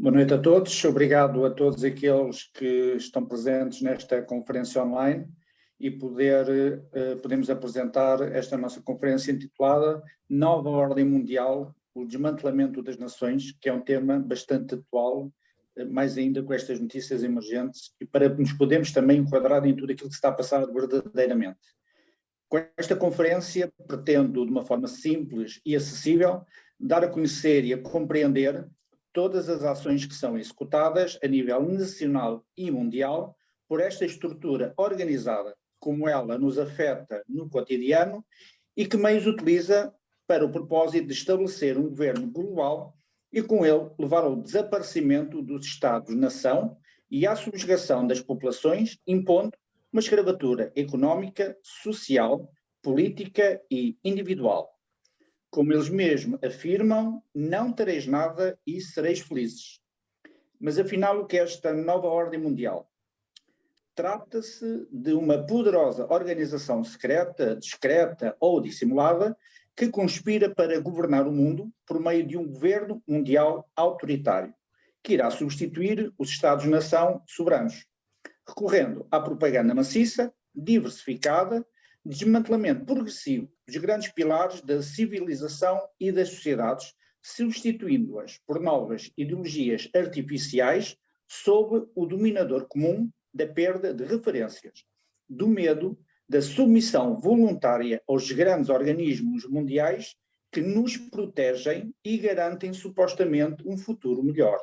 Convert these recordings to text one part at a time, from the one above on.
Boa noite a todos, obrigado a todos aqueles que estão presentes nesta conferência online e podemos apresentar esta nossa conferência intitulada Nova Ordem Mundial, o desmantelamento das nações, que é um tema bastante atual, mais ainda com estas notícias emergentes, e para nos podermos também enquadrar em tudo aquilo que se está a passar verdadeiramente. Com esta conferência pretendo, de uma forma simples e acessível, dar a conhecer e a compreender todas as ações que são executadas a nível nacional e mundial por esta estrutura organizada, como ela nos afeta no cotidiano e que meios utiliza para o propósito de estabelecer um governo global e com ele levar ao desaparecimento dos Estados-nação e à subjugação das populações, impondo uma escravatura económica, social, política e individual. Como eles mesmos afirmam, não tereis nada e sereis felizes. Mas afinal, o que é esta nova ordem mundial? Trata-se de uma poderosa organização secreta, discreta ou dissimulada que conspira para governar o mundo por meio de um governo mundial autoritário, que irá substituir os Estados-nação soberanos, recorrendo à propaganda maciça, diversificada, desmantelamento progressivo dos grandes pilares da civilização e das sociedades, substituindo-as por novas ideologias artificiais sob o dominador comum da perda de referências, do medo, da submissão voluntária aos grandes organismos mundiais que nos protegem e garantem supostamente um futuro melhor.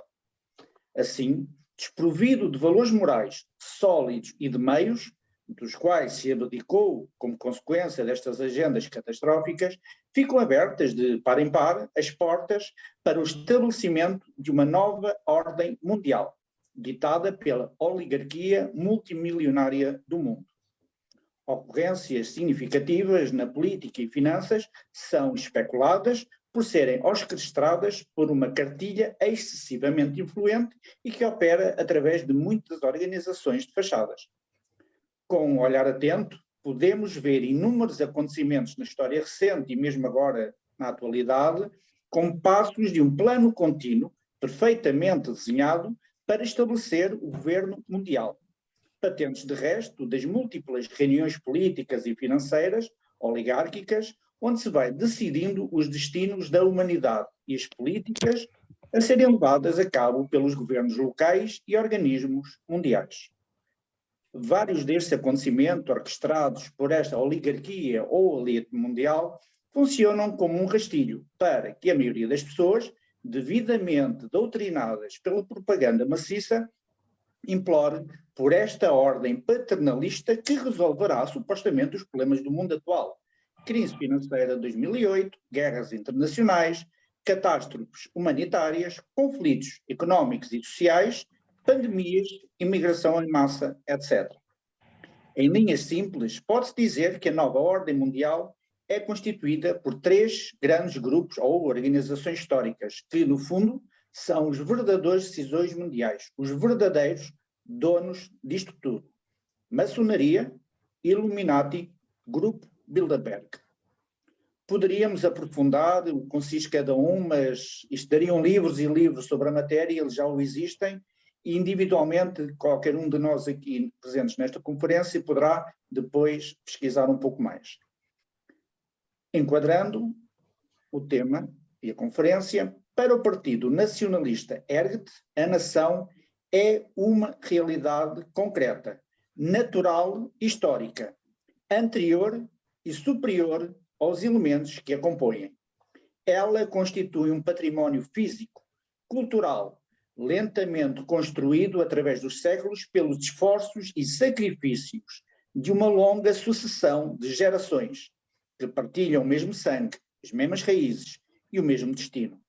Assim, desprovido de valores morais sólidos e de meios, dos quais se abdicou como consequência destas agendas catastróficas, ficam abertas de par em par as portas para o estabelecimento de uma nova ordem mundial, ditada pela oligarquia multimilionária do mundo. Ocorrências significativas na política e finanças são especuladas por serem orquestradas por uma cartilha excessivamente influente e que opera através de muitas organizações de fachadas. Com um olhar atento, podemos ver inúmeros acontecimentos na história recente e mesmo agora na atualidade, como passos de um plano contínuo, perfeitamente desenhado, para estabelecer o governo mundial. Patentes de resto das múltiplas reuniões políticas e financeiras, oligárquicas, onde se vai decidindo os destinos da humanidade e as políticas a serem levadas a cabo pelos governos locais e organismos mundiais. Vários destes acontecimentos orquestrados por esta oligarquia ou elite mundial funcionam como um rastilho para que a maioria das pessoas, devidamente doutrinadas pela propaganda maciça, implore por esta ordem paternalista que resolverá supostamente os problemas do mundo atual. Crise financeira de 2008, guerras internacionais, catástrofes humanitárias, conflitos económicos e sociais, pandemias, imigração em massa, etc. Em linhas simples, pode-se dizer que a nova ordem mundial é constituída por três grandes grupos ou organizações históricas, que, no fundo, são os verdadeiros decisores mundiais, os verdadeiros donos disto tudo. Maçonaria, Illuminati, Grupo Bilderberg. Poderíamos aprofundar o que consiste cada um, mas isto dariam livros e livros sobre a matéria, eles já o existem, e individualmente qualquer um de nós aqui presentes nesta conferência poderá depois pesquisar um pouco mais. Enquadrando o tema e a conferência, para o Partido Nacionalista Ergt, a nação é uma realidade concreta, natural e histórica, anterior e superior aos elementos que a compõem. Ela constitui um património físico, cultural, lentamente construído através dos séculos pelos esforços e sacrifícios de uma longa sucessão de gerações que partilham o mesmo sangue, as mesmas raízes e o mesmo destino.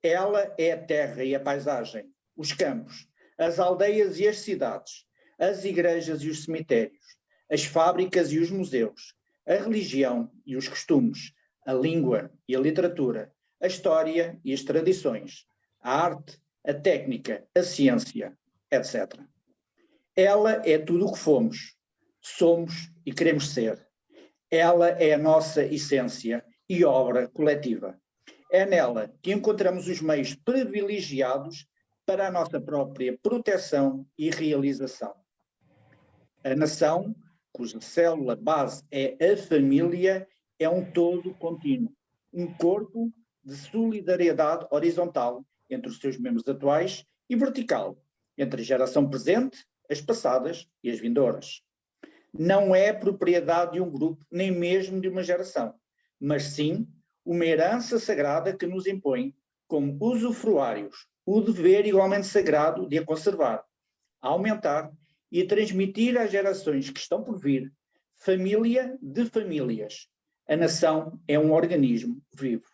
Ela é a terra e a paisagem, os campos, as aldeias e as cidades, as igrejas e os cemitérios, as fábricas e os museus, a religião e os costumes, a língua e a literatura, a história e as tradições, a arte, a técnica, a ciência, etc. Ela é tudo o que fomos, somos e queremos ser. Ela é a nossa essência e obra coletiva. É nela que encontramos os meios privilegiados para a nossa própria proteção e realização. A nação, cuja célula base é a família, é um todo contínuo, um corpo de solidariedade horizontal entre os seus membros atuais e vertical, entre a geração presente, as passadas e as vindouras. Não é propriedade de um grupo, nem mesmo de uma geração, mas sim uma herança sagrada que nos impõe, como usufruários, o dever igualmente sagrado de a conservar, a aumentar e a transmitir às gerações que estão por vir, família de famílias. A nação é um organismo vivo,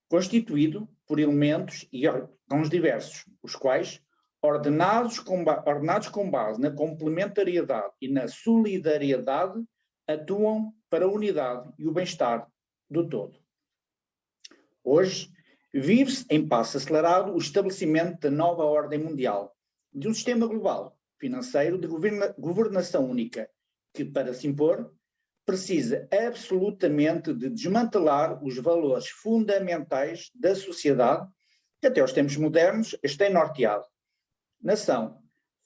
constituído por elementos e órgãos diversos, os quais, ordenados com base na complementariedade e na solidariedade, atuam para a unidade e o bem-estar do todo. Hoje, vive-se em passo acelerado o estabelecimento da nova ordem mundial, de um sistema global, financeiro, de governação única, que, para se impor, precisa absolutamente de desmantelar os valores fundamentais da sociedade que até os tempos modernos as têm norteado. Nação,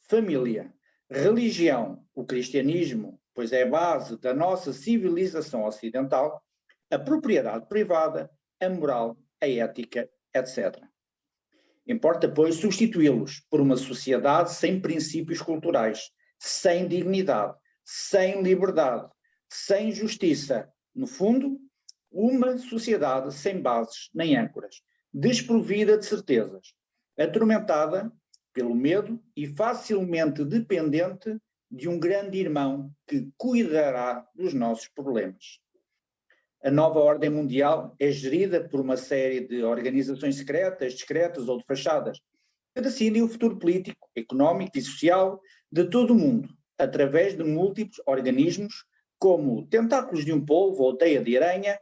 família, religião, o cristianismo, pois é a base da nossa civilização ocidental, a propriedade privada, a moral, a ética, etc. Importa, pois, substituí-los por uma sociedade sem princípios culturais, sem dignidade, sem liberdade, sem justiça. No fundo, uma sociedade sem bases nem âncoras, desprovida de certezas, atormentada pelo medo e facilmente dependente de um grande irmão que cuidará dos nossos problemas. A nova ordem mundial é gerida por uma série de organizações secretas, discretas ou de fachadas, que decidem o futuro político, económico e social de todo o mundo, através de múltiplos organismos, como tentáculos de um polvo ou teia de aranha,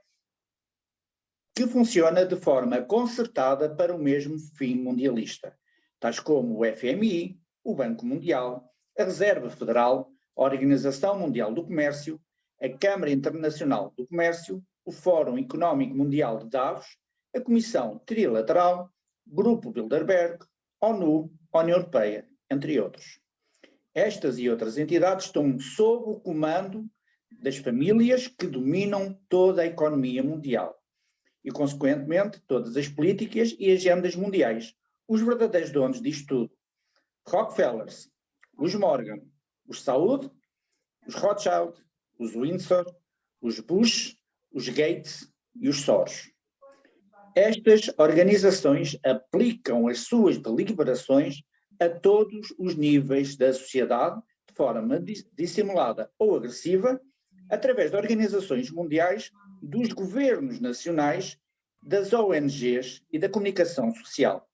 que funciona de forma concertada para o mesmo fim mundialista, tais como o FMI, o Banco Mundial, a Reserva Federal, a Organização Mundial do Comércio, a Câmara Internacional do Comércio, o Fórum Económico Mundial de Davos, a Comissão Trilateral, Grupo Bilderberg, ONU, União Europeia, entre outros. Estas e outras entidades estão sob o comando das famílias que dominam toda a economia mundial e, consequentemente, todas as políticas e agendas mundiais, os verdadeiros donos disto tudo. Rockefellers, os Morgan, os Saud, os Rothschild, os Windsor, os Bush, os Gates e os Soros. Estas organizações aplicam as suas deliberações a todos os níveis da sociedade, de forma dissimulada ou agressiva, através de organizações mundiais, dos governos nacionais, das ONGs e da comunicação social.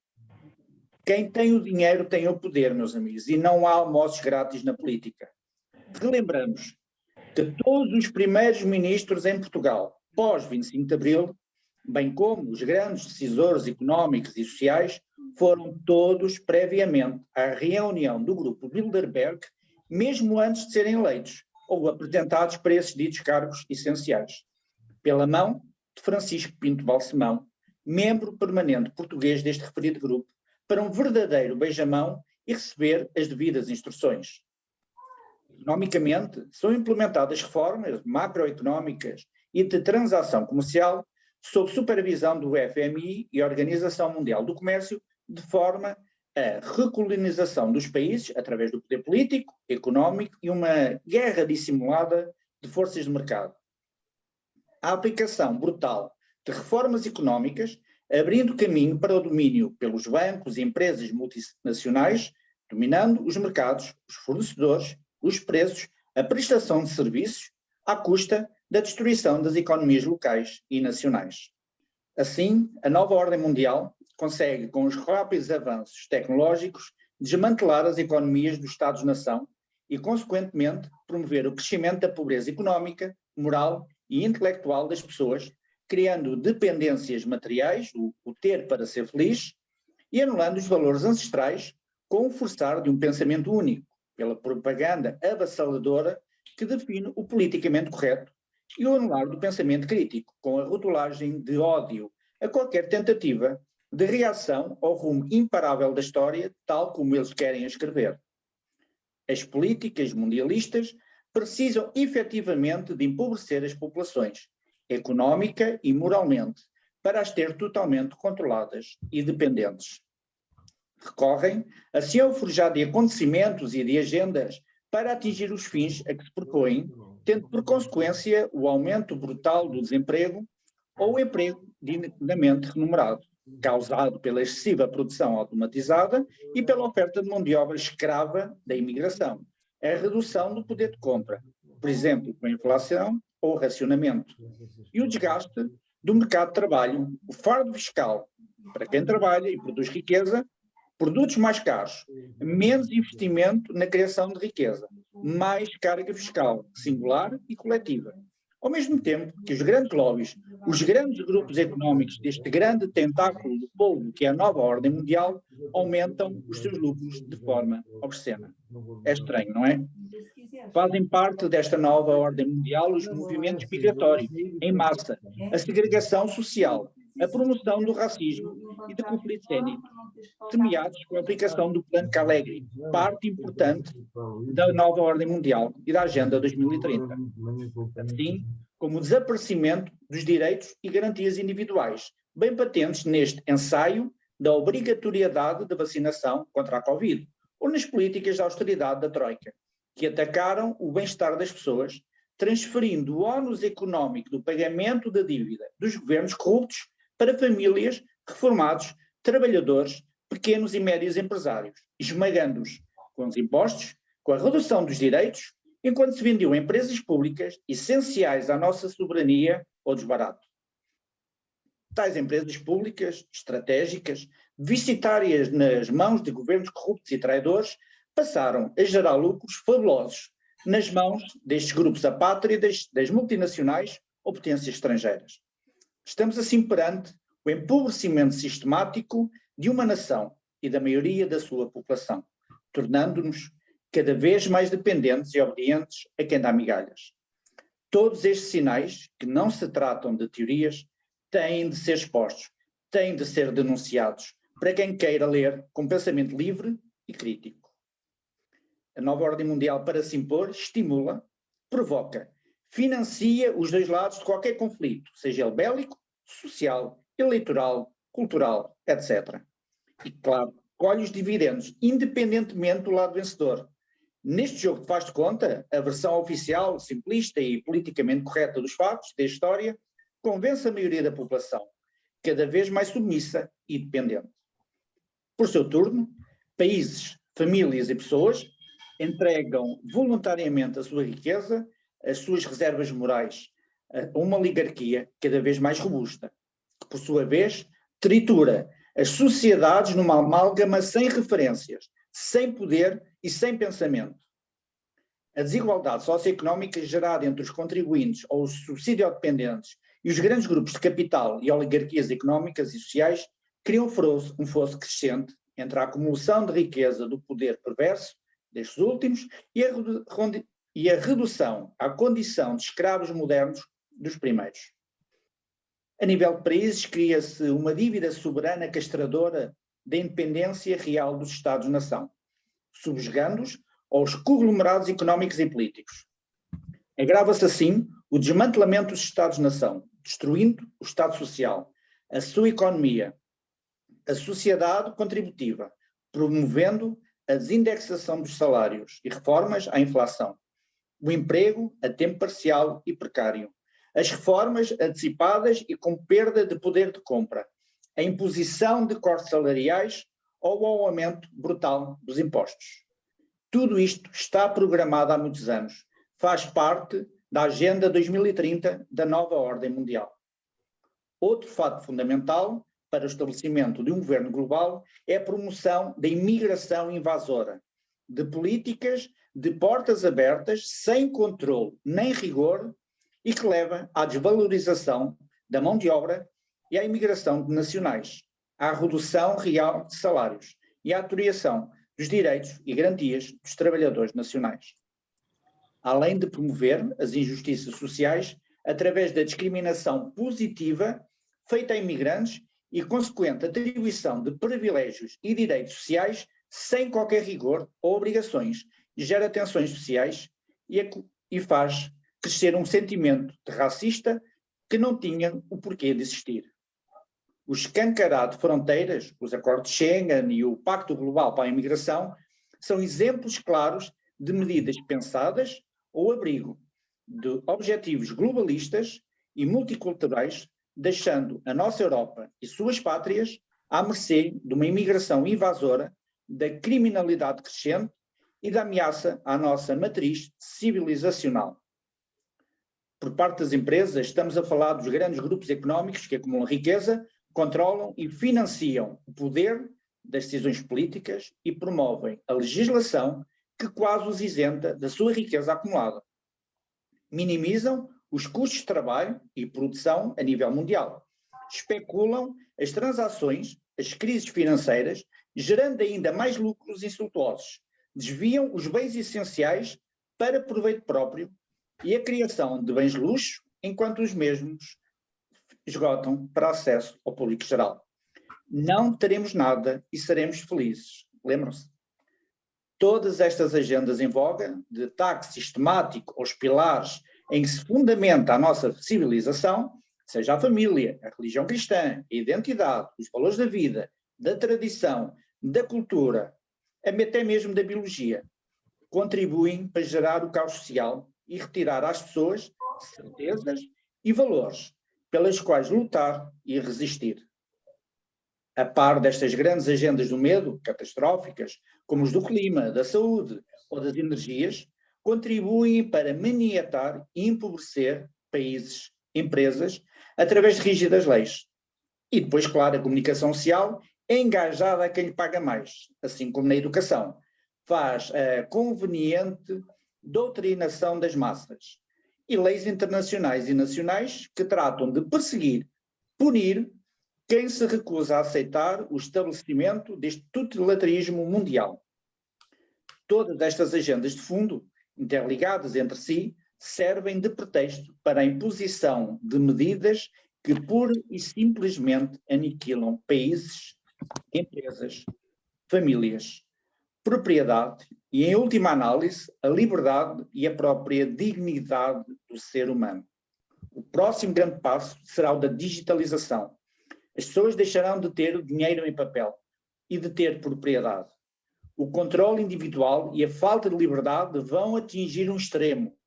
Quem tem o dinheiro tem o poder, meus amigos, e não há almoços grátis na política. Relembramos que todos os primeiros ministros em Portugal, pós 25 de Abril, bem como os grandes decisores económicos e sociais, foram todos previamente à reunião do grupo Bilderberg, mesmo antes de serem eleitos ou apresentados para esses ditos cargos essenciais, pela mão de Francisco Pinto Balsemão, membro permanente português deste referido grupo, para um verdadeiro beijamão e receber as devidas instruções. Economicamente, são implementadas reformas macroeconómicas e de transação comercial sob supervisão do FMI e Organização Mundial do Comércio, de forma a recolonização dos países através do poder político, económico e uma guerra dissimulada de forças de mercado. A aplicação brutal de reformas económicas, abrindo caminho para o domínio pelos bancos e empresas multinacionais, dominando os mercados, os fornecedores, os preços, a prestação de serviços, à custa da destruição das economias locais e nacionais. Assim, a nova ordem mundial consegue, com os rápidos avanços tecnológicos, desmantelar as economias dos Estados-nação e, consequentemente, promover o crescimento da pobreza económica, moral e intelectual das pessoas, criando dependências materiais, o ter para ser feliz, e anulando os valores ancestrais com o forçar de um pensamento único, pela propaganda avassaladora que define o politicamente correto, e o anular do pensamento crítico, com a rotulagem de ódio a qualquer tentativa de reação ao rumo imparável da história, tal como eles querem escrever. As políticas mundialistas precisam efetivamente de empobrecer as populações, económica e moralmente, para as ter totalmente controladas e dependentes. Recorrem assim ao forjar de acontecimentos e de agendas para atingir os fins a que se propõem, tendo por consequência o aumento brutal do desemprego ou o emprego dignamente remunerado, causado pela excessiva produção automatizada e pela oferta de mão de obra escrava da imigração, a redução do poder de compra, por exemplo, com a inflação ou o racionamento, e o desgaste do mercado de trabalho, o fardo fiscal para quem trabalha e produz riqueza, produtos mais caros, menos investimento na criação de riqueza, mais carga fiscal singular e coletiva. Ao mesmo tempo que os grandes lobbies, os grandes grupos económicos deste grande tentáculo do povo que é a nova ordem mundial, aumentam os seus lucros de forma obscena. É estranho, não é? Fazem parte desta nova ordem mundial os movimentos migratórios, em massa, a segregação social, a promoção do racismo e do conflito étnico, semeados com a aplicação do Plano Calegri, parte importante da nova ordem mundial e da Agenda 2030, assim como o desaparecimento dos direitos e garantias individuais, bem patentes neste ensaio da obrigatoriedade da vacinação contra a Covid, ou nas políticas de austeridade da Troika, que atacaram o bem-estar das pessoas, transferindo o ónus económico do pagamento da dívida dos governos corruptos para famílias, reformados, trabalhadores, pequenos e médios empresários, esmagando-os com os impostos, com a redução dos direitos, enquanto se vendiam empresas públicas essenciais à nossa soberania ao desbarato. Tais empresas públicas, estratégicas, deficitárias nas mãos de governos corruptos e traidores, passaram a gerar lucros fabulosos nas mãos destes grupos apátridas, das multinacionais ou potências estrangeiras. Estamos assim perante o empobrecimento sistemático de uma nação e da maioria da sua população, tornando-nos cada vez mais dependentes e obedientes a quem dá migalhas. Todos estes sinais, que não se tratam de teorias, têm de ser expostos, têm de ser denunciados, para quem queira ler com pensamento livre e crítico. A nova ordem mundial, para se impor, estimula, provoca, financia os dois lados de qualquer conflito, seja ele bélico, social, eleitoral, cultural, etc. E, claro, colhe os dividendos, independentemente do lado vencedor. Neste jogo de faz de conta, a versão oficial, simplista e politicamente correta dos fatos, da história, convence a maioria da população, cada vez mais submissa e dependente. Por seu turno, países, famílias e pessoas entregam voluntariamente a sua riqueza, as suas reservas morais, a uma oligarquia cada vez mais robusta, que por sua vez tritura as sociedades numa amálgama sem referências, sem poder e sem pensamento. A desigualdade socioeconómica gerada entre os contribuintes ou os subsidiodependentes e os grandes grupos de capital e oligarquias económicas e sociais criam um fosso crescente entre a acumulação de riqueza do poder perverso destes últimos e a redução à condição de escravos modernos dos primeiros. A nível de países, cria-se uma dívida soberana castradora da independência real dos Estados-nação, subjugando-os aos conglomerados económicos e políticos. Agrava-se assim o desmantelamento dos Estados-nação, destruindo o Estado Social, a sua economia, a sociedade contributiva, promovendo a desindexação dos salários e reformas à inflação, o emprego a tempo parcial e precário, as reformas antecipadas e com perda de poder de compra, a imposição de cortes salariais ou o aumento brutal dos impostos. Tudo isto está programado há muitos anos, faz parte da Agenda 2030 da nova ordem mundial. Outro fato fundamental para o estabelecimento de um governo global é a promoção da imigração invasora, de políticas de portas abertas, sem controle nem rigor, e que leva à desvalorização da mão de obra e à imigração de nacionais, à redução real de salários e à atualização dos direitos e garantias dos trabalhadores nacionais. Além de promover as injustiças sociais através da discriminação positiva feita a imigrantes e consequente atribuição de privilégios e direitos sociais sem qualquer rigor ou obrigações, gera tensões sociais e faz crescer um sentimento de racista que não tinha o porquê de existir. O escancarado de fronteiras, os acordos de Schengen e o Pacto Global para a Imigração são exemplos claros de medidas pensadas ou abrigo de objetivos globalistas e multiculturais, deixando a nossa Europa e suas pátrias à mercê de uma imigração invasora, da criminalidade crescente e da ameaça à nossa matriz civilizacional. Por parte das empresas, estamos a falar dos grandes grupos económicos que acumulam riqueza, controlam e financiam o poder das decisões políticas e promovem a legislação que quase os isenta da sua riqueza acumulada. Minimizam os custos de trabalho e produção a nível mundial. Especulam as transações, as crises financeiras, gerando ainda mais lucros insultuosos. Desviam os bens essenciais para proveito próprio e a criação de bens de luxo, enquanto os mesmos esgotam para acesso ao público geral. Não teremos nada e seremos felizes. Lembram-se? Todas estas agendas em voga, de ataque sistemático aos pilares em que se fundamenta a nossa civilização, seja a família, a religião cristã, a identidade, os valores da vida, da tradição, da cultura, até mesmo da biologia, contribuem para gerar o caos social e retirar às pessoas certezas e valores pelas quais lutar e resistir. A par destas grandes agendas do medo, catastróficas, como os do clima, da saúde ou das energias, contribuem para maniatar e empobrecer países, empresas, através de rígidas leis. E depois, claro, a comunicação social é engajada a quem lhe paga mais, assim como na educação. Faz a conveniente doutrinação das massas. E leis internacionais e nacionais que tratam de perseguir, punir quem se recusa a aceitar o estabelecimento deste totalitarismo mundial. Todas estas agendas de fundo, interligadas entre si, servem de pretexto para a imposição de medidas que pura e simplesmente aniquilam países, empresas, famílias, propriedade e, em última análise, a liberdade e a própria dignidade do ser humano. O próximo grande passo será o da digitalização. As pessoas deixarão de ter o dinheiro em papel e de ter propriedade. O controle individual e a falta de liberdade vão atingir um extremo,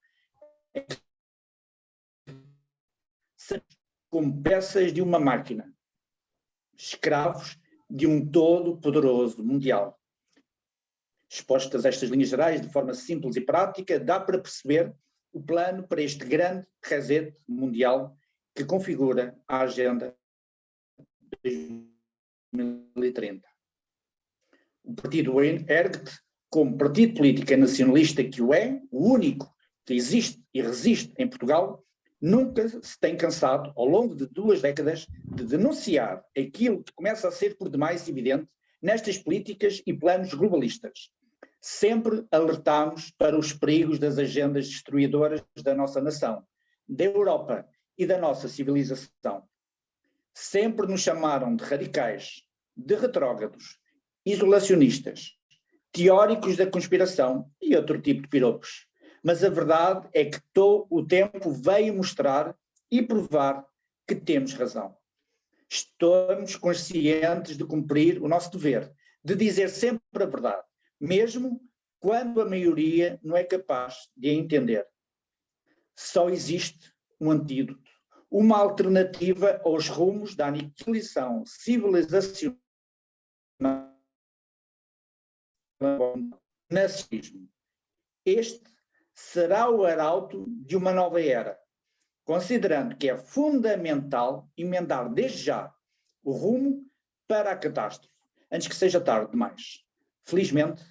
como peças de uma máquina, escravos de um todo-poderoso mundial. Expostas estas linhas gerais de forma simples e prática, dá para perceber o plano para este grande reset mundial que configura a Agenda 2030. O partido ergue-te como partido político nacionalista que o é, o único que existe e resiste em Portugal, nunca se tem cansado, ao longo de 2 décadas, de denunciar aquilo que começa a ser por demais evidente nestas políticas e planos globalistas. Sempre alertámos para os perigos das agendas destruidoras da nossa nação, da Europa e da nossa civilização. Sempre nos chamaram de radicais, de retrógrados, isolacionistas, teóricos da conspiração e outro tipo de piropos. Mas a verdade é que o tempo veio mostrar e provar que temos razão. Estamos conscientes de cumprir o nosso dever, de dizer sempre a verdade, mesmo quando a maioria não é capaz de a entender. Só existe um antídoto, uma alternativa aos rumos da aniquilação civilizacional, nazismo. Este será o arauto de uma nova era, considerando que é fundamental emendar desde já o rumo para a catástrofe, antes que seja tarde demais. Felizmente,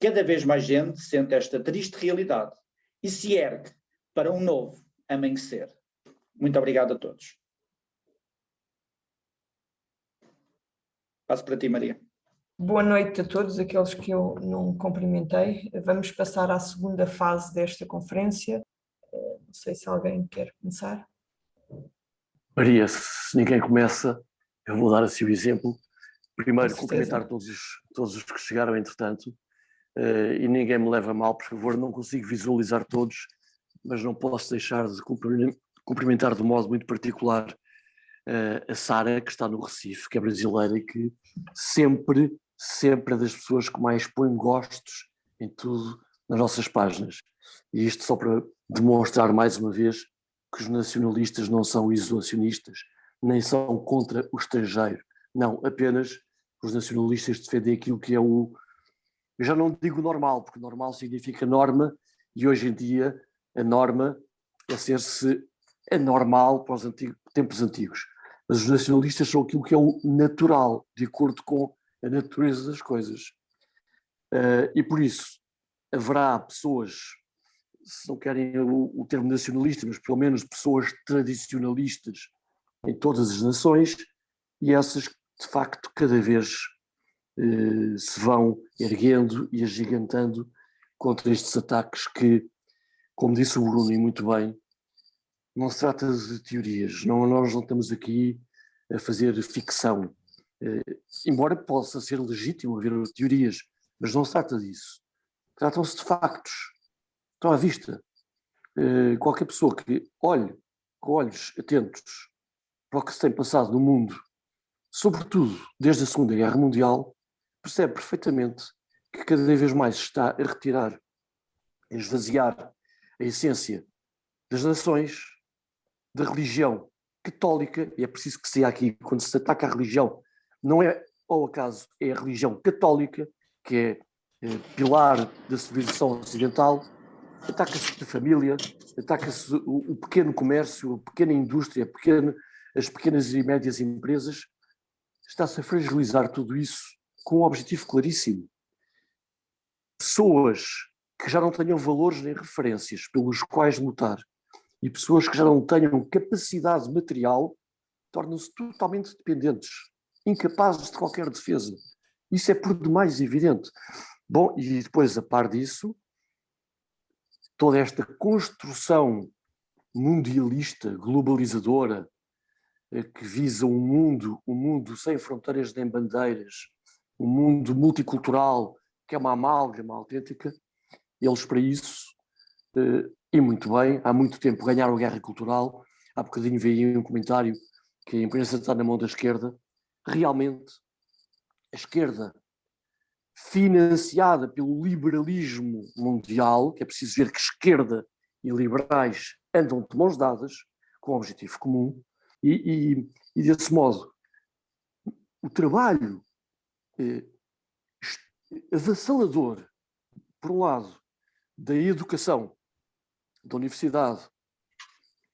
cada vez mais gente sente esta triste realidade e se ergue para um novo amanhecer. Muito obrigado a todos. Passo para ti, Maria. Boa noite a todos aqueles que eu não cumprimentei. Vamos passar à segunda fase desta conferência. Não sei se alguém quer começar. Maria, se ninguém começa, Eu vou dar assim o exemplo. Primeiro, Com certeza. cumprimentar todos os que chegaram, entretanto, e ninguém me leva a mal, por favor, não consigo visualizar todos, mas não posso deixar de cumprimentar de modo muito particular a Sara, que está no Recife, que é brasileira e que sempre é das pessoas que mais põe gostos em tudo nas nossas páginas. E isto só para demonstrar mais uma vez que os nacionalistas não são isolacionistas, nem são contra o estrangeiro. Não, apenas os nacionalistas defendem aquilo que é o... Eu já não digo normal, porque normal significa norma, e hoje em dia a norma é ser-se anormal para os tempos antigos. Mas os nacionalistas são aquilo que é o natural, de acordo com a natureza das coisas. E por isso haverá pessoas, se não querem o termo nacionalista, mas pelo menos pessoas tradicionalistas em todas as nações, e essas de facto cada vez se vão erguendo e agigantando contra estes ataques que, como disse o Bruno e muito bem, não se trata de teorias, nós não estamos aqui a fazer ficção, embora possa ser legítimo haver teorias, mas não se trata disso. Tratam-se de factos, estão à vista. Qualquer pessoa que olhe com olhos atentos para o que se tem passado no mundo, sobretudo desde a Segunda Guerra Mundial, percebe perfeitamente que cada vez mais se está a retirar, a esvaziar a essência das nações, da religião católica, e é preciso que se diga aqui, quando se ataca a religião, não é ao acaso, é a religião católica, que é pilar da civilização ocidental, ataca-se a família, ataca-se o pequeno comércio, a pequena indústria, as pequenas e médias empresas, está-se a fragilizar tudo isso com um objetivo claríssimo. Pessoas que já não tenham valores nem referências pelos quais lutar e pessoas que já não tenham capacidade material tornam-se totalmente dependentes, incapazes de qualquer defesa. Isso é por demais evidente. Bom, e depois, a par disso, toda esta construção mundialista, globalizadora, que visa um mundo sem fronteiras nem bandeiras, um mundo multicultural, que é uma amálgama autêntica, eles para isso, e muito bem, há muito tempo ganharam a guerra cultural. Há bocadinho veio um comentário que a imprensa está na mão da esquerda. Realmente, a esquerda, financiada pelo liberalismo mundial, que é preciso ver que esquerda e liberais andam de mãos dadas, com um objetivo comum, e desse modo, o trabalho avassalador, por um lado, da educação, da universidade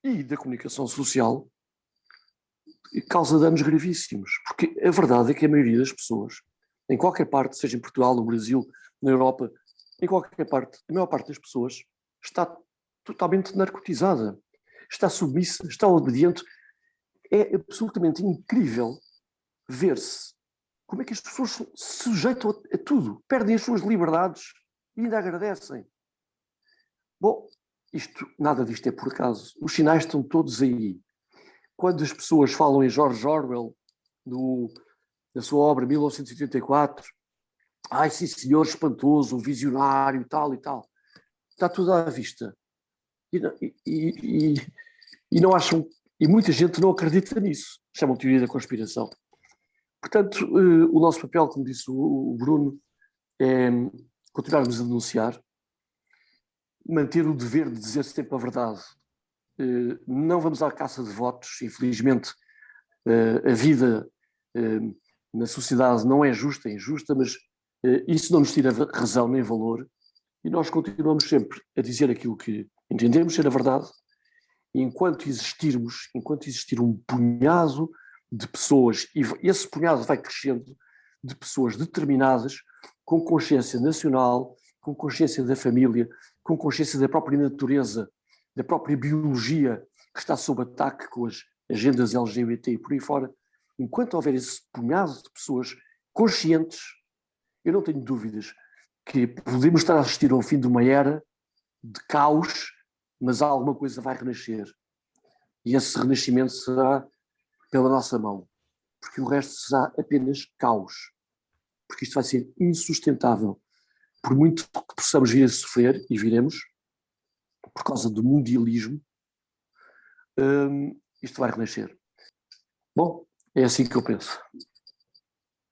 e da comunicação social, causa danos gravíssimos, porque a verdade é que a maioria das pessoas, em qualquer parte, seja em Portugal, no Brasil, na Europa, em qualquer parte, a maior parte das pessoas está totalmente narcotizada, está submissa, está obediente. É absolutamente incrível ver-se como é que as pessoas se sujeitam a tudo, perdem as suas liberdades e ainda agradecem. Bom, nada disto é por acaso. Os sinais estão todos aí. Quando as pessoas falam em George Orwell, na sua obra 1984, ai sim senhor, espantoso, visionário, tal e tal, está tudo à vista. E não acham, e muita gente não acredita nisso, chamam de teoria da conspiração. Portanto, o nosso papel, como disse o Bruno, é continuarmos a denunciar, manter o dever de dizer sempre a verdade. Não vamos à caça de votos, infelizmente a vida na sociedade não é justa, é injusta, mas isso não nos tira razão nem valor, e nós continuamos sempre a dizer aquilo que entendemos ser a verdade, e enquanto existir um punhado de pessoas, e esse punhado vai crescendo, de pessoas determinadas, com consciência nacional, com consciência da família, com consciência da própria natureza, da própria biologia que está sob ataque com as agendas LGBT e por aí fora, enquanto houver esse punhado de pessoas conscientes, eu não tenho dúvidas que podemos estar a assistir ao fim de uma era de caos, mas alguma coisa vai renascer. E esse renascimento será pela nossa mão. porque o resto será apenas caos, porque isto vai ser insustentável. Por muito que possamos vir a sofrer, e viremos, por causa do mundialismo, isto vai renascer. Bom, é assim que eu penso.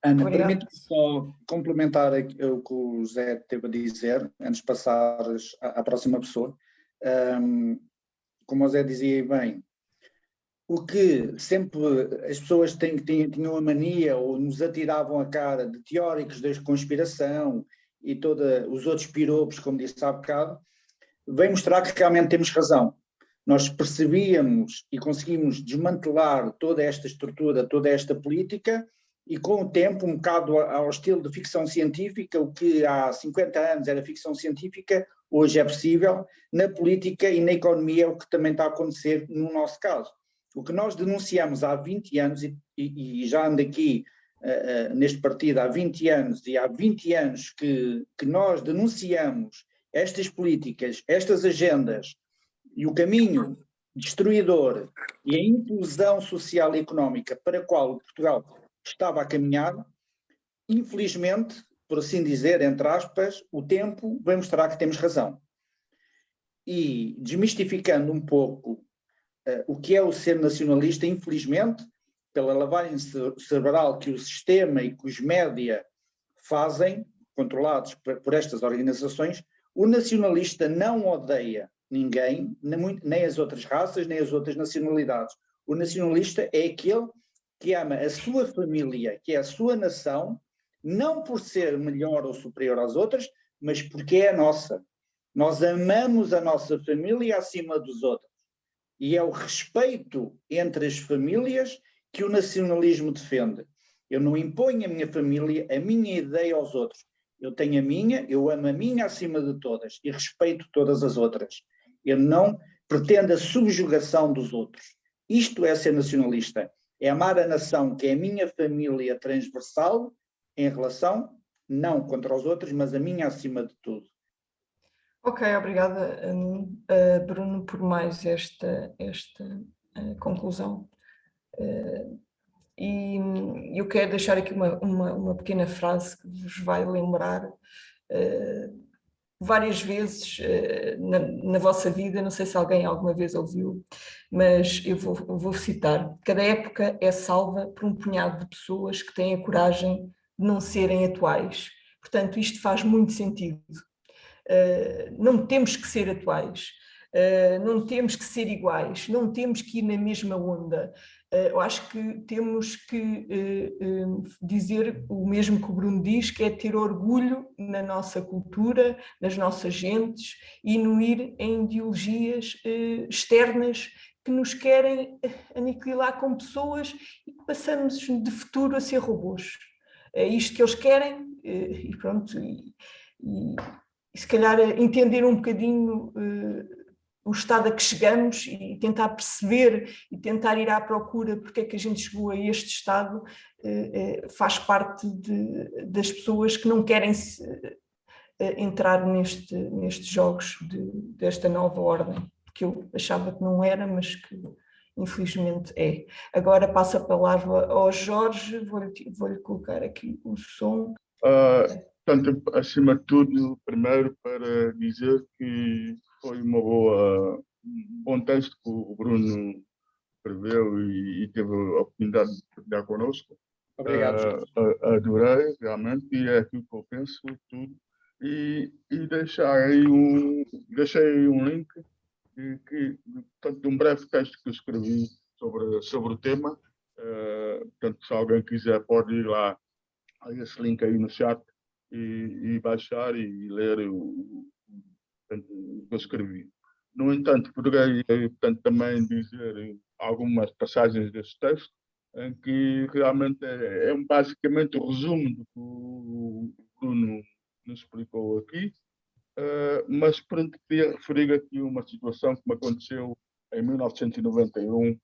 Ana, permite-me só complementar o que o José teve a dizer, antes de passares à próxima pessoa. Como o José dizia bem, o que sempre as pessoas tinham a mania ou nos atiravam a cara de teóricos da conspiração e todos os outros piropos, como disse há bocado, vem mostrar que realmente temos razão. Nós percebíamos e conseguimos desmantelar toda esta estrutura, toda esta política, e com o tempo, um bocado ao estilo de ficção científica, o que há 50 anos era ficção científica, hoje é possível, na política e na economia, é o que também está a acontecer no nosso caso. O que nós denunciamos há 20 anos, e já ando aqui neste partido há 20 anos, e há 20 anos que nós denunciamos estas políticas, estas agendas, e o caminho destruidor e a implosão social e económica para a qual Portugal estava a caminhar, infelizmente, por assim dizer, entre aspas, o tempo vai mostrar que temos razão. E desmistificando um pouco o que é o ser nacionalista, infelizmente, pela lavagem cerebral que o sistema e que os média fazem, controlados por estas organizações, o nacionalista não odeia ninguém, nem as outras raças, nem as outras nacionalidades. O nacionalista é aquele que ama a sua família, que é a sua nação, não por ser melhor ou superior às outras, mas porque é a nossa. Nós amamos a nossa família acima dos outros. E é o respeito entre as famílias que o nacionalismo defende. Eu não imponho a minha família, a minha ideia aos outros. Eu tenho a minha, eu amo a minha acima de todas e respeito todas as outras. Eu não pretendo a subjugação dos outros. Isto é ser nacionalista. É amar a nação, que é a minha família transversal, em relação, não contra os outros, mas a minha acima de tudo. Ok, obrigada, Bruno, por mais esta conclusão. E eu quero deixar aqui uma pequena frase que vos vai lembrar várias vezes na vossa vida, não sei se alguém alguma vez ouviu, mas eu vou citar: cada época é salva por um punhado de pessoas que têm a coragem de não serem atuais. Portanto, isto faz muito sentido. Não temos que ser atuais, não temos que ser iguais, não temos que ir na mesma onda. Eu acho que temos que dizer o mesmo que o Bruno diz, que é ter orgulho na nossa cultura, nas nossas gentes, e não ir em ideologias externas que nos querem aniquilar como pessoas e que passamos de futuro a ser robôs. É isto que eles querem e pronto. E se calhar entender um bocadinho o estado a que chegamos e tentar perceber e tentar ir à procura porque é que a gente chegou a este estado, faz parte das pessoas que não querem entrar nestes jogos desta nova ordem, que eu achava que não era, mas que infelizmente é. Agora passo a palavra ao Jorge, vou-lhe colocar aqui o som. Portanto, acima de tudo, primeiro para dizer que foi um bom texto que o Bruno escreveu e teve a oportunidade de partilhar connosco. Obrigado. Adorei, realmente, e é aquilo que eu penso, tudo. E deixei um link portanto, de um breve texto que eu escrevi sobre o tema. Portanto, se alguém quiser, pode ir lá a esse link aí no chat e baixar e ler o que eu escrevi. No entanto, poderei também dizer algumas passagens desse texto em que realmente é basicamente o resumo do que o Bruno nos explicou aqui, mas pronto, queria referir aqui uma situação que me aconteceu em 1991,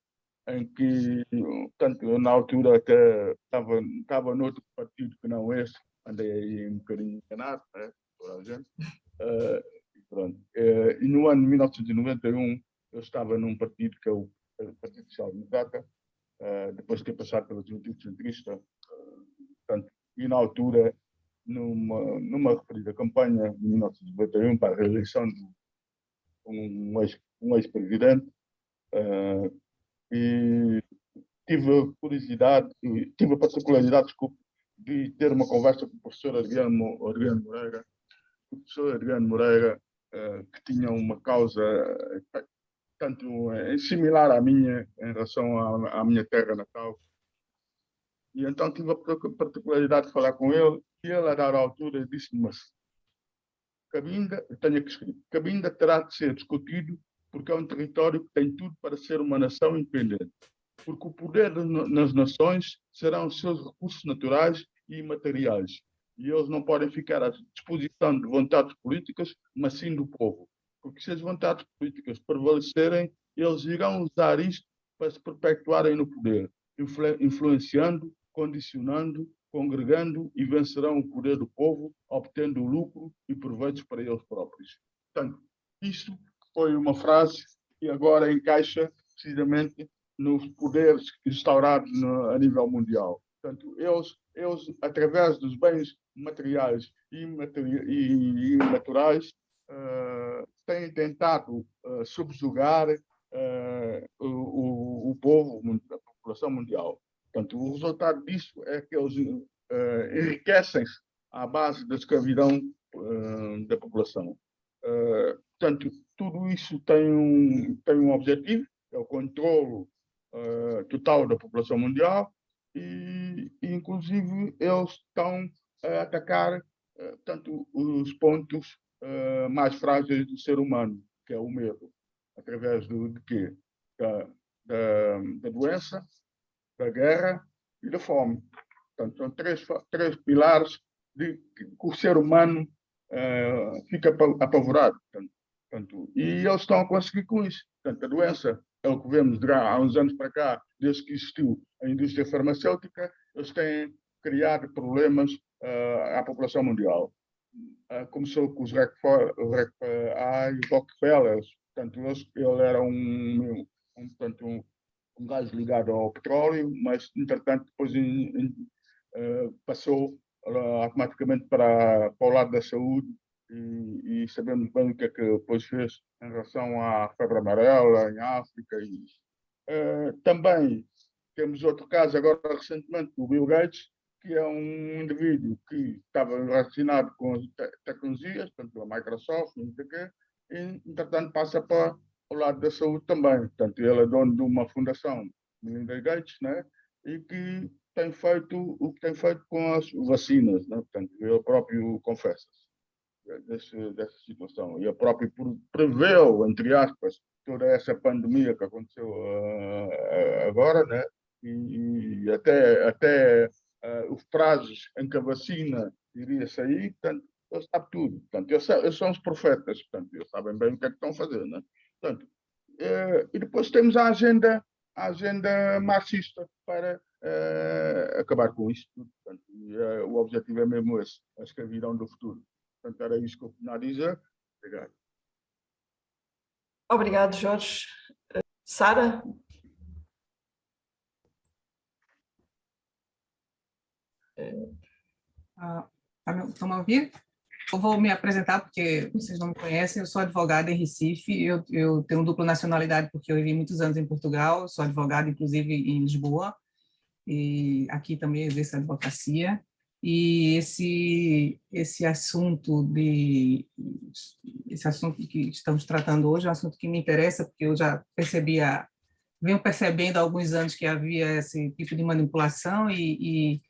em que, portanto, eu na altura até estava noutro partido que não esse, andei aí um bocadinho enganado, né, toda a gente. E no ano de 1991 eu estava num partido que é o Partido Social Democrata, depois de ter passado pela juventude centrista, e na altura, numa referida campanha de 1991 para a reeleição de um ex-presidente, e tive a curiosidade, tive a particularidade, desculpe, de ter uma conversa com o professor Adriano Moreira, que tinha uma causa tanto similar à minha em relação à minha terra natal. E então tive a particularidade de falar com ele, e ele, a dada altura, disse-me assim: Cabinda, eu tenho aqui escrito, Cabinda terá de ser discutido porque é um território que tem tudo para ser uma nação independente, porque o poder nas nações serão os seus recursos naturais e imateriais, e eles não podem ficar à disposição de vontades políticas, mas sim do povo, porque se as vontades políticas prevalecerem, eles irão usar isto para se perpetuarem no poder, influenciando, condicionando, congregando, e vencerão o poder do povo, obtendo lucro e proveitos para eles próprios. Portanto, isto foi uma frase que agora encaixa precisamente nos poderes instaurados a nível mundial. Portanto, eles através dos bens materiais e imaturais, têm tentado subjugar o povo, a população mundial. Portanto, o resultado disso é que eles enriquecem-se à base da escravidão da população. Portanto, tudo isso tem um objetivo, é o controlo total da população mundial, e inclusive eles estão a atacar tanto os pontos mais frágeis do ser humano, que é o medo, através de quê? Da doença, da guerra e da fome. Portanto, são três pilares de que o ser humano fica apavorado. Portanto, e eles estão a conseguir com isso. Portanto, a doença é o que vemos há uns anos para cá, desde que existiu a indústria farmacêutica, eles têm criado problemas à população mundial. Começou com os Rockefellers. Portanto, ele era um gajo ligado ao petróleo, mas, entretanto, depois passou automaticamente para o lado da saúde, e sabemos bem o que é que depois fez em relação à febre amarela em África. Também temos outro caso agora recentemente do Bill Gates, que é um indivíduo que estava relacionado com as tecnologias, portanto, a Microsoft, não sei o quê, e, entretanto, passa para o lado da saúde também. Portanto, ele é dono de uma fundação, Melinda Gates, né? E que tem feito o que tem feito com as vacinas, né? Portanto, ele próprio confessa-se dessa situação. E ele próprio preveu, entre aspas, toda essa pandemia que aconteceu agora, né? E até os prazos em que a vacina iria sair. Portanto, ele sabe tudo. Portanto, eles são os profetas. Portanto, eles sabem bem o que é que estão fazendo, né? Portanto, e depois temos a agenda marxista para acabar com isto. Portanto, o objetivo é mesmo esse, a escravidão do futuro. Portanto, era isso que eu tinha a dizer. Obrigado. Obrigado, Jorge. Sara? Estão a ouvir? Eu vou me apresentar, porque vocês não me conhecem. Eu sou advogada em Recife. Eu tenho dupla nacionalidade, porque eu vivi muitos anos em Portugal. Sou advogada, inclusive, em Lisboa. E aqui também exerço advocacia. E esse assunto que estamos tratando hoje é um assunto que me interessa, porque eu já venho percebendo há alguns anos que havia esse tipo de manipulação, e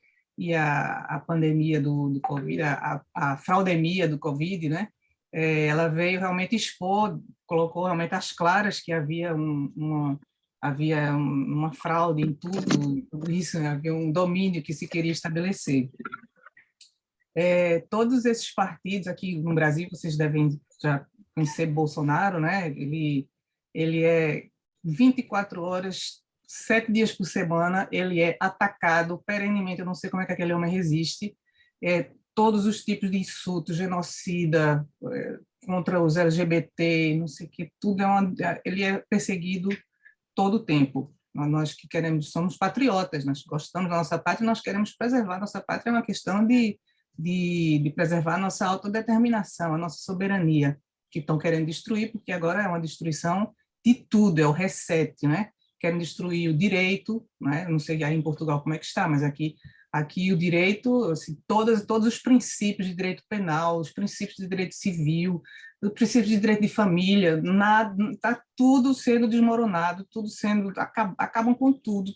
a pandemia do Covid, a fraudemia do Covid, né? Ela veio realmente expor, colocou realmente às claras que havia uma fraude em tudo isso, né? Havia um domínio que se queria estabelecer. Todos esses partidos aqui no Brasil, vocês devem já conhecer Bolsonaro, né? Ele é 24 horas, 7 dias por semana, ele é atacado perenemente. Eu não sei como é que aquele homem resiste. Todos os tipos de insultos, genocida, contra os LGBT, não sei o que, tudo ele é perseguido todo o tempo. Nós que queremos, somos patriotas, nós gostamos da nossa pátria, nós queremos preservar a nossa pátria, é uma questão de preservar a nossa autodeterminação, a nossa soberania, que estão querendo destruir, porque agora é uma destruição de tudo, é o reset, né? Querem destruir o direito, né? Não sei aí em Portugal como é que está, mas aqui o direito, assim, todos os princípios de direito penal, os princípios de direito civil, os princípios de direito de família, está tudo sendo desmoronado, tudo sendo, acabam com tudo.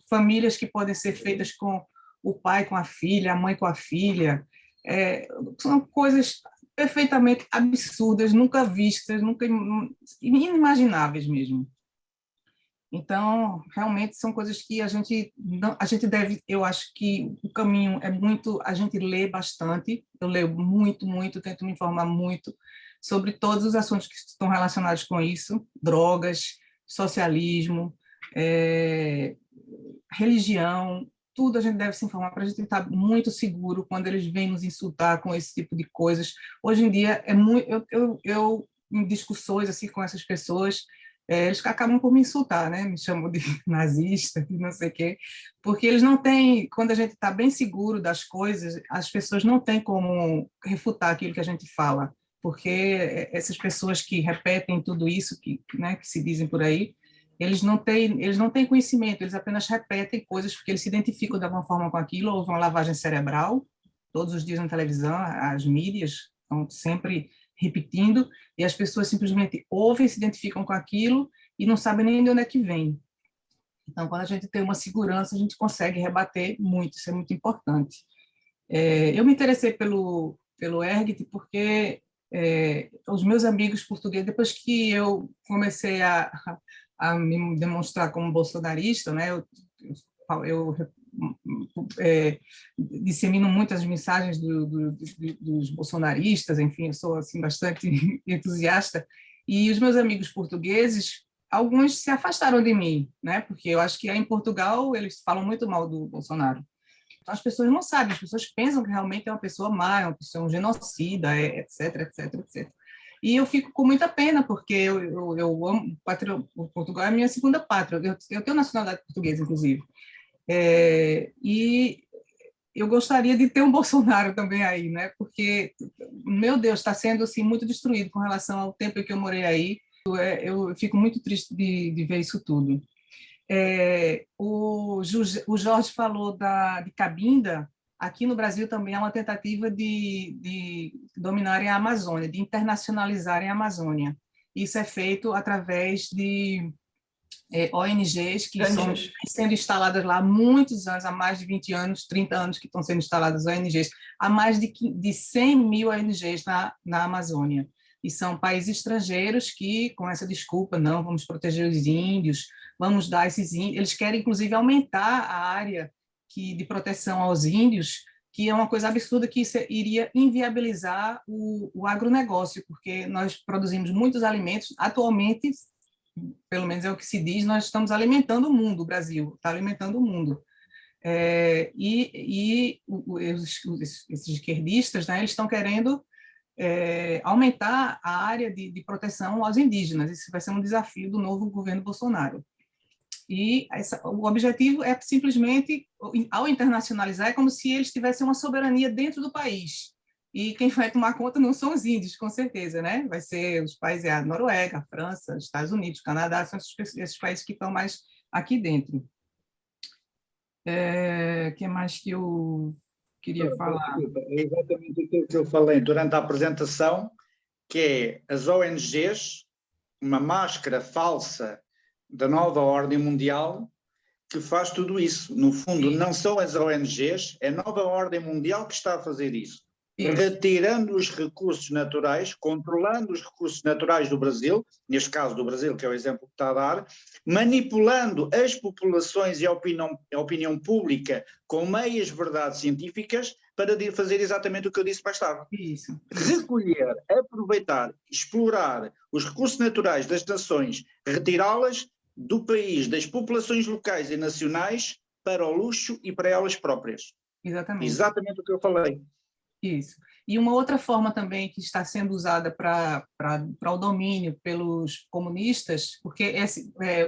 Famílias que podem ser feitas com o pai com a filha, a mãe com a filha, são coisas perfeitamente absurdas, nunca vistas, nunca inimagináveis mesmo. Então, realmente são coisas que a gente deve, eu acho que o caminho é muito, a gente lê bastante, eu leio muito, tento me informar muito sobre todos os assuntos que estão relacionados com isso, drogas, socialismo, religião, tudo a gente deve se informar para a gente estar muito seguro quando eles vêm nos insultar com esse tipo de coisas. Hoje em dia, eu em discussões assim, com essas pessoas, eles acabam por me insultar, né? Me chamam de nazista, de não sei o quê, porque eles não têm, quando a gente está bem seguro das coisas, as pessoas não têm como refutar aquilo que a gente fala, porque essas pessoas que repetem tudo isso, né, que se dizem por aí, eles não têm conhecimento, eles apenas repetem coisas porque eles se identificam de alguma forma com aquilo, houve uma lavagem cerebral, todos os dias na televisão, as mídias estão sempre repetindo, e as pessoas simplesmente ouvem, se identificam com aquilo e não sabem nem de onde é que vem. Então, quando a gente tem uma segurança, a gente consegue rebater muito, isso é muito importante. Eu me interessei pelo Ergt porque os meus amigos portugueses, depois que eu comecei a me demonstrar como bolsonarista, né, eu dissemino muitas mensagens dos bolsonaristas, enfim, eu sou assim bastante entusiasta, e os meus amigos portugueses, alguns se afastaram de mim, né, porque eu acho que aí em Portugal eles falam muito mal do Bolsonaro. Então, as pessoas não sabem, as pessoas pensam que realmente é uma pessoa má, é uma pessoa, um genocida, etc. E eu fico com muita pena, porque eu amo Portugal, é a minha segunda pátria, eu tenho nacionalidade portuguesa, inclusive. E eu gostaria de ter um Bolsonaro também aí, né? Porque, meu Deus, está sendo assim, muito destruído com relação ao tempo em que eu morei aí. Eu fico muito triste de ver isso tudo. O Jorge falou de Cabinda. Aqui no Brasil também há uma tentativa de dominarem a Amazônia, de internacionalizarem a Amazônia. Isso é feito através de ONGs que estão sendo instaladas lá há muitos anos, há mais de 20 anos, 30 anos que estão sendo instaladas ONGs, há mais de 100 mil ONGs na Amazônia. E são países estrangeiros que, com essa desculpa, não, vamos proteger os índios, vamos dar esses índios, eles querem, inclusive, aumentar a área de proteção aos índios, que é uma coisa absurda, que isso iria inviabilizar o agronegócio, porque nós produzimos muitos alimentos, atualmente, pelo menos é o que se diz, nós estamos alimentando o mundo, o Brasil está alimentando o mundo. Esses esquerdistas, né, eles estão querendo aumentar a área de proteção aos indígenas. Isso vai ser um desafio do novo governo Bolsonaro. E o objetivo é simplesmente, ao internacionalizar, é como se eles tivessem uma soberania dentro do país. E quem vai tomar conta não são os índios, com certeza, né? Vai ser os países, a Noruega, a França, os Estados Unidos, o Canadá, são esses países que estão mais aqui dentro. O que mais que eu queria falar? É exatamente aquilo que eu falei durante a apresentação, que é as ONGs, uma máscara falsa da nova ordem mundial que faz tudo isso. No fundo, não são as ONGs, é a nova ordem mundial que está a fazer isso. Retirando os recursos naturais, controlando os recursos naturais do Brasil, neste caso do Brasil, que é o exemplo que está a dar, manipulando as populações e a opinião pública com meias verdades científicas para fazer exatamente o que eu disse mais tarde. Isso. Recolher, aproveitar, explorar os recursos naturais das nações, retirá-las do país, das populações locais e nacionais, para o luxo e para elas próprias. Exatamente. Exatamente o que eu falei. Isso. E uma outra forma também que está sendo usada para o domínio pelos comunistas, porque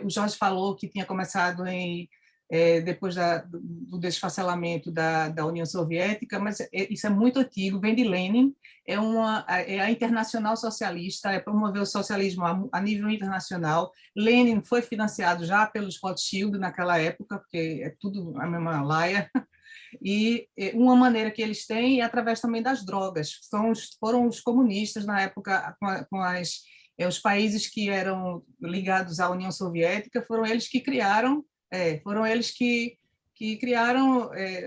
o Jorge falou que tinha começado depois do desfacelamento da União Soviética, mas isso é muito antigo, vem de Lenin, é a Internacional Socialista, é promover o socialismo a nível internacional. Lenin foi financiado já pelos Rothschild naquela época, porque é tudo a mesma laia. E uma maneira que eles têm é através também das drogas. Foram os comunistas, na época, os países que eram ligados à União Soviética, foram eles que criaram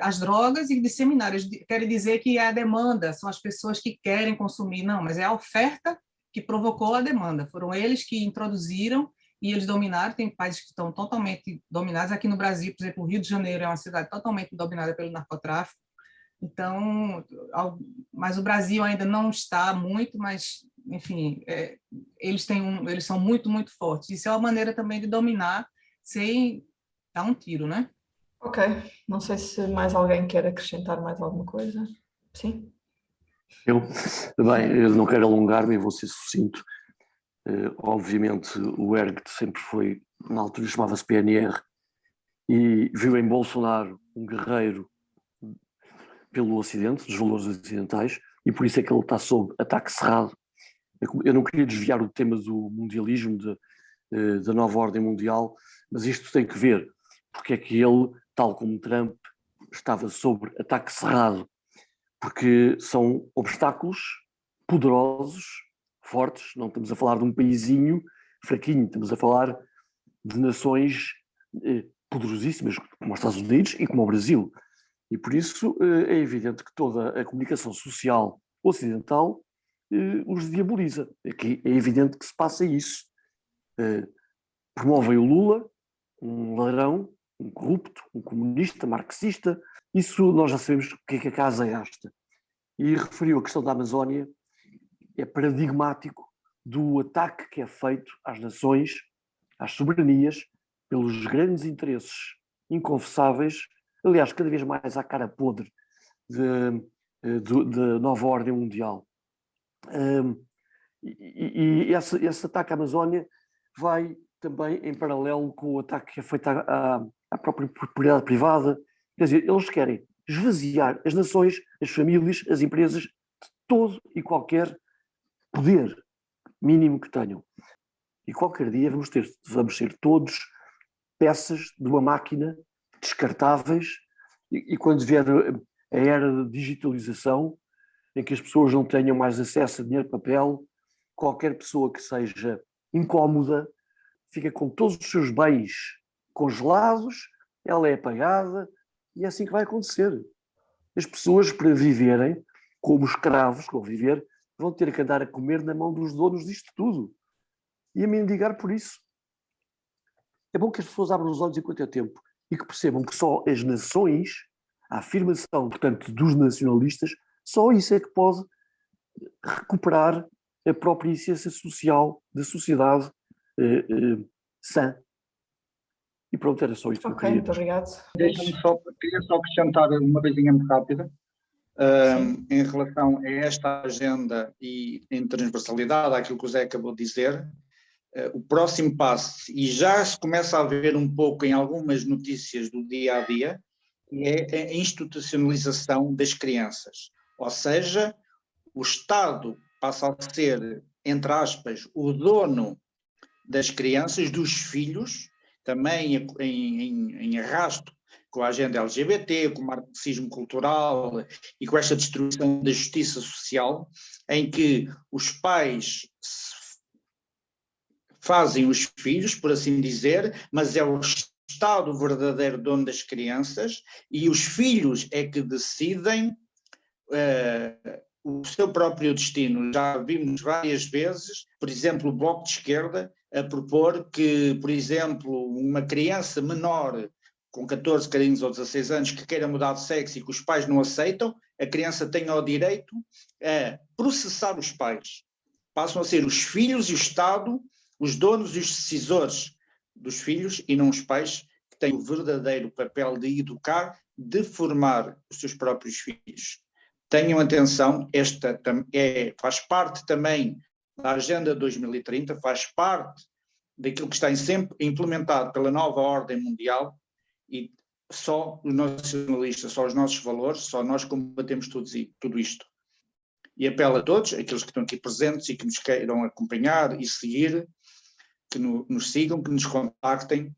as drogas e disseminaram. Eles querem dizer que é a demanda, são as pessoas que querem consumir. Não, mas é a oferta que provocou a demanda. Foram eles que introduziram e eles dominaram. Tem países que estão totalmente dominados. Aqui no Brasil, por exemplo, o Rio de Janeiro é uma cidade totalmente dominada pelo narcotráfico. Então, mas o Brasil ainda não está muito, mas, enfim, eles são muito, muito fortes. Isso é uma maneira também de dominar sem dar um tiro, né? Ok, não sei se mais alguém quer acrescentar mais alguma coisa. Sim? Eu não quero alongar-me e vou ser sucinto. Obviamente o ERG sempre foi, na altura chamava-se PNR, e viu em Bolsonaro um guerreiro pelo Ocidente, dos valores ocidentais, e por isso é que ele está sob ataque cerrado. Eu não queria desviar o tema do mundialismo, da nova ordem mundial, mas isto tem que ver porque é que ele, tal como Trump, estava sob ataque cerrado, porque são obstáculos poderosos, fortes. Não estamos a falar de um paísinho fraquinho, estamos a falar de nações poderosíssimas, como os Estados Unidos e como o Brasil. E por isso é evidente que toda a comunicação social ocidental os diaboliza. É evidente que se passa isso. Promovem o Lula, um ladrão, um corrupto, um comunista, marxista. Isso nós já sabemos o que é que a casa gasta. E referiu a questão da Amazónia, é paradigmático do ataque que é feito às nações, às soberanias, pelos grandes interesses inconfessáveis, aliás, cada vez mais à cara podre da nova ordem mundial. E esse ataque à Amazónia vai também em paralelo com o ataque que é feito à própria propriedade privada. Quer dizer, eles querem esvaziar as nações, as famílias, as empresas de todo e qualquer poder mínimo que tenham. E qualquer dia vamos ser todos peças de uma máquina descartáveis, e quando vier a era da digitalização, em que as pessoas não tenham mais acesso a dinheiro de papel, qualquer pessoa que seja incómoda fica com todos os seus bens congelados, ela é apagada, e é assim que vai acontecer. As pessoas, para viverem como escravos, como viver, vão ter que andar a comer na mão dos donos disto tudo e a mendigar por isso. É bom que as pessoas abram os olhos enquanto é tempo e que percebam que só as nações, a afirmação, portanto, dos nacionalistas, só isso é que pode recuperar a própria essência social da sociedade sã. E pronto, era só isto que eu queria. Muito obrigado. Queria só acrescentar uma coisinha muito rápida. Em relação a esta agenda e em transversalidade, àquilo que o Zé acabou de dizer, o próximo passo, e já se começa a ver um pouco em algumas notícias do dia a dia, é a institucionalização das crianças. Ou seja, o Estado passa a ser, entre aspas, o dono das crianças, dos filhos, também em arrasto com a agenda LGBT, com o marxismo cultural e com esta destruição da justiça social, em que os pais fazem os filhos, por assim dizer, mas é o Estado o verdadeiro dono das crianças, e os filhos é que decidem o seu próprio destino. Já vimos várias vezes, por exemplo, o Bloco de Esquerda a propor que, por exemplo, uma criança menor com 14 ou 16 anos que queira mudar de sexo e que os pais não aceitam, a criança tenha o direito a processar os pais. Passam a ser os filhos e o Estado os donos e os decisores dos filhos, e não os pais, que têm o verdadeiro papel de educar, de formar os seus próprios filhos. tenham atenção, esta faz parte também da Agenda 2030, faz parte daquilo que está sempre implementado pela nova ordem mundial, e só os nacionalistas, só os nossos valores, só nós combatemos tudo isto. E apelo a todos, aqueles que estão aqui presentes e que nos queiram acompanhar e seguir, que nos sigam, que nos contactem,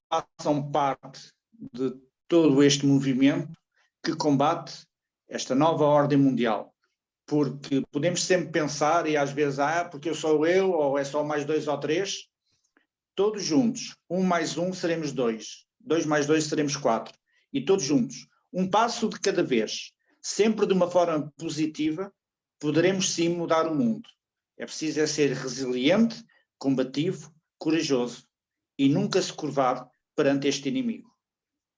façam parte de todo este movimento que combate esta nova ordem mundial. Porque podemos sempre pensar, e às vezes, porque eu sou eu, ou é só mais 2 ou 3, todos juntos, 1 mais 1 seremos 2, 2 mais 2 seremos 4, e todos juntos, um passo de cada vez, sempre de uma forma positiva, poderemos sim mudar o mundo. É preciso ser resiliente, combativo, corajoso, e nunca se curvar perante este inimigo.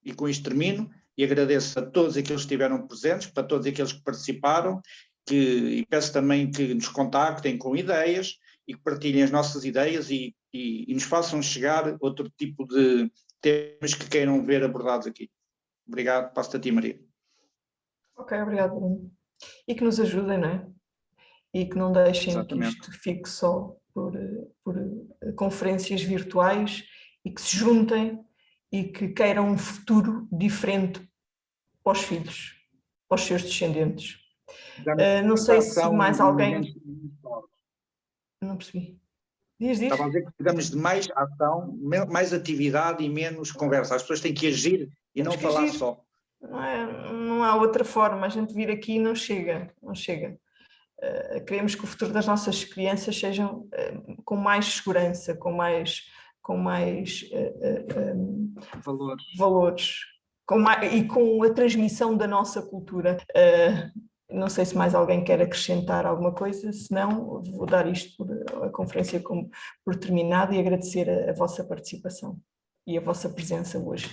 E com isto termino, e agradeço a todos aqueles que estiveram presentes, para todos aqueles que participaram, e peço também que nos contactem com ideias e que partilhem as nossas ideias e nos façam chegar outro tipo de temas que queiram ver abordados aqui. Obrigado, passo-te a ti, Maria. Ok, obrigado, Bruno. E que nos ajudem, não é? E que não deixem Exatamente. que isto fique só por conferências virtuais, e que se juntem e que queiram um futuro diferente para os filhos, para os seus descendentes. Não sei se mais alguém... Não percebi. Diz. Estava a dizer que precisamos de mais ação, mais atividade e menos conversa. As pessoas têm que agir e não falar só. Não há outra forma. A gente vir aqui não chega. Queremos que o futuro das nossas crianças sejam com mais segurança, com mais valores e com a transmissão da nossa cultura. Não sei se mais alguém quer acrescentar alguma coisa, se não, vou dar a conferência por terminada e agradecer a vossa participação e a vossa presença hoje.